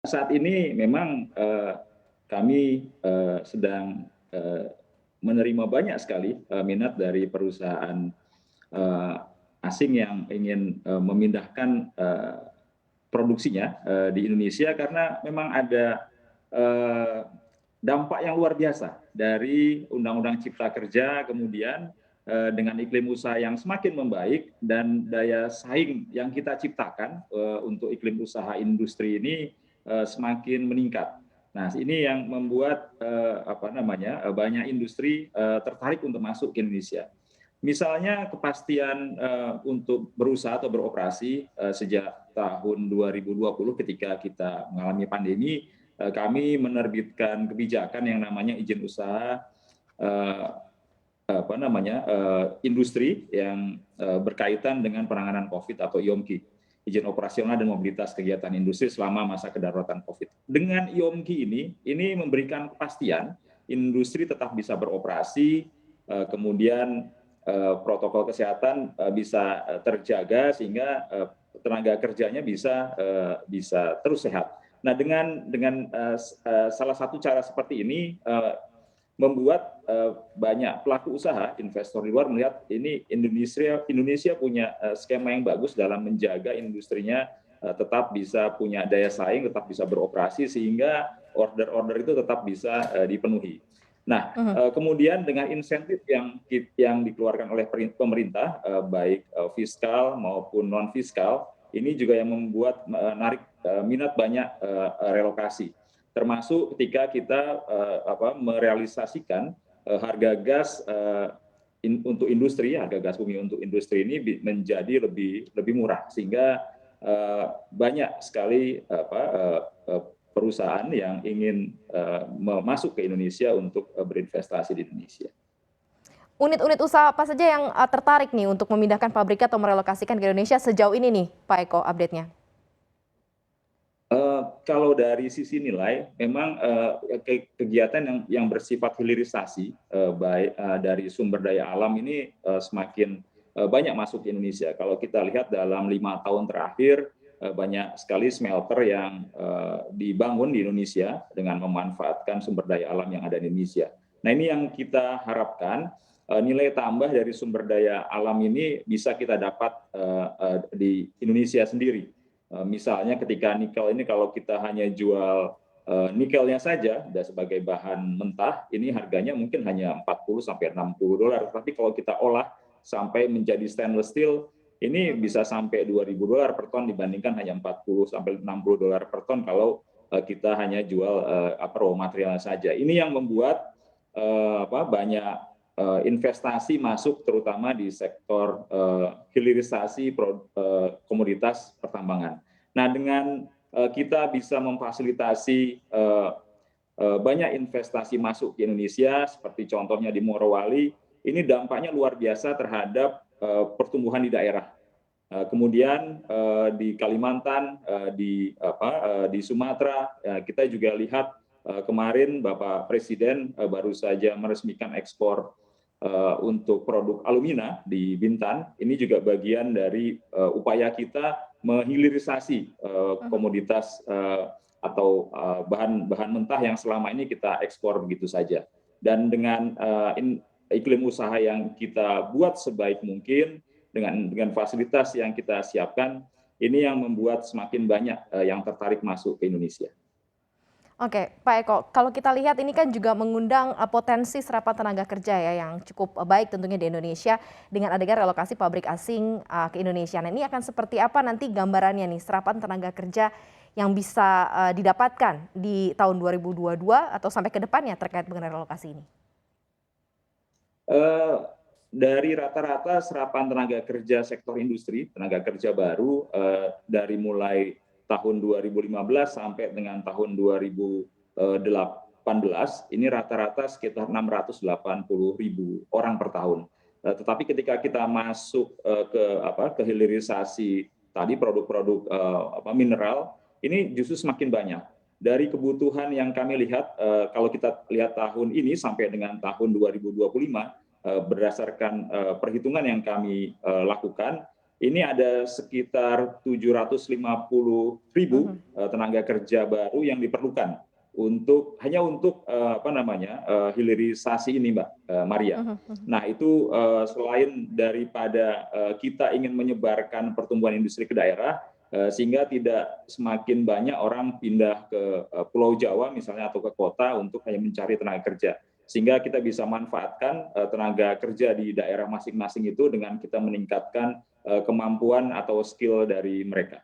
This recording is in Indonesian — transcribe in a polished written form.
Saat ini memang kami sedang menerima banyak sekali minat dari perusahaan eh, asing yang ingin memindahkan produksinya di Indonesia karena memang ada eh, dampak yang luar biasa dari Undang-Undang Cipta Kerja, kemudian dengan iklim usaha yang semakin membaik dan daya saing yang kita ciptakan untuk iklim usaha industri ini semakin meningkat. Nah, ini yang membuat banyak industri tertarik untuk masuk ke Indonesia. Misalnya kepastian untuk berusaha atau beroperasi sejak tahun 2020 ketika kita mengalami pandemi, kami menerbitkan kebijakan yang namanya izin usaha eh, industri yang berkaitan dengan penanganan COVID atau IOMKI, izin operasional dan mobilitas kegiatan industri selama masa kedaruratan COVID. Dengan IOMKI ini memberikan kepastian industri tetap bisa beroperasi, kemudian protokol kesehatan bisa terjaga sehingga tenaga kerjanya bisa terus sehat. Nah, dengan salah satu cara seperti ini membuat banyak pelaku usaha, investor di luar melihat ini Indonesia punya skema yang bagus dalam menjaga industrinya tetap bisa punya daya saing, tetap bisa beroperasi sehingga order-order itu tetap bisa dipenuhi. Nah, kemudian dengan insentif yang dikeluarkan oleh pemerintah, baik fiskal maupun non fiskal, ini juga yang membuat menarik minat banyak relokasi. Termasuk ketika kita merealisasikan harga gas untuk industri, harga gas bumi untuk industri ini menjadi lebih murah, sehingga banyak sekali perusahaan yang ingin masuk ke Indonesia untuk berinvestasi di Indonesia. Unit-unit usaha apa saja yang tertarik nih untuk memindahkan pabrik atau merelokasikan ke Indonesia sejauh ini nih, Pak Eko, update-nya? Kalau dari sisi nilai, memang kegiatan yang bersifat hilirisasi, baik dari sumber daya alam ini semakin banyak masuk ke Indonesia. Kalau kita lihat dalam 5 tahun terakhir, banyak sekali smelter yang dibangun di Indonesia dengan memanfaatkan sumber daya alam yang ada di Indonesia. Nah, ini yang kita harapkan, nilai tambah dari sumber daya alam ini bisa kita dapat di Indonesia sendiri. Misalnya ketika nikel ini kalau kita hanya jual nikelnya saja sebagai bahan mentah, ini harganya mungkin hanya 40 sampai 60 dolar. Tapi kalau kita olah sampai menjadi stainless steel, ini bisa sampai 2.000 dolar per ton dibandingkan hanya 40 sampai 60 dolar per ton kalau kita hanya jual raw materialnya saja. Ini yang membuat banyak investasi masuk terutama di sektor hilirisasi komoditas pertambangan. Nah, dengan kita bisa memfasilitasi banyak investasi masuk ke Indonesia, seperti contohnya di Morowali, ini dampaknya luar biasa terhadap pertumbuhan di daerah. Kemudian di Kalimantan, di Sumatera, kita juga lihat kemarin Bapak Presiden baru saja meresmikan ekspor untuk produk alumina di Bintan. Ini juga bagian dari upaya kita menghilirisasi komoditas atau bahan mentah yang selama ini kita ekspor begitu saja. Dan dengan iklim usaha yang kita buat sebaik mungkin, dengan fasilitas yang kita siapkan, ini yang membuat semakin banyak yang tertarik masuk ke Indonesia. Oke, Pak Eko, kalau kita lihat ini kan juga mengundang potensi serapan tenaga kerja ya yang cukup baik tentunya di Indonesia dengan adanya relokasi pabrik asing ke Indonesia. Nah, ini akan seperti apa nanti gambarannya nih serapan tenaga kerja yang bisa didapatkan di tahun 2022 atau sampai ke depannya terkait dengan relokasi ini? Dari rata-rata serapan tenaga kerja sektor industri, tenaga kerja baru dari mulai tahun 2015 sampai dengan tahun 2018, ini rata-rata sekitar 680.000 orang per tahun. Tetapi ketika kita masuk ke hilirisasi tadi produk-produk mineral, ini justru semakin banyak. Dari kebutuhan yang kami lihat, kalau kita lihat tahun ini sampai dengan tahun 2025, berdasarkan perhitungan yang kami lakukan, ini ada sekitar 750.000 Mhm, tenaga kerja baru yang diperlukan hanya untuk hilirisasi ini, Mbak Maria. mhm, mhm. Nah, itu selain daripada kita ingin menyebarkan pertumbuhan industri ke daerah, sehingga tidak semakin banyak orang pindah ke Pulau Jawa misalnya atau ke kota untuk hanya mencari tenaga kerja. Sehingga kita bisa manfaatkan tenaga kerja di daerah masing-masing itu dengan kita meningkatkan kemampuan atau skill dari mereka.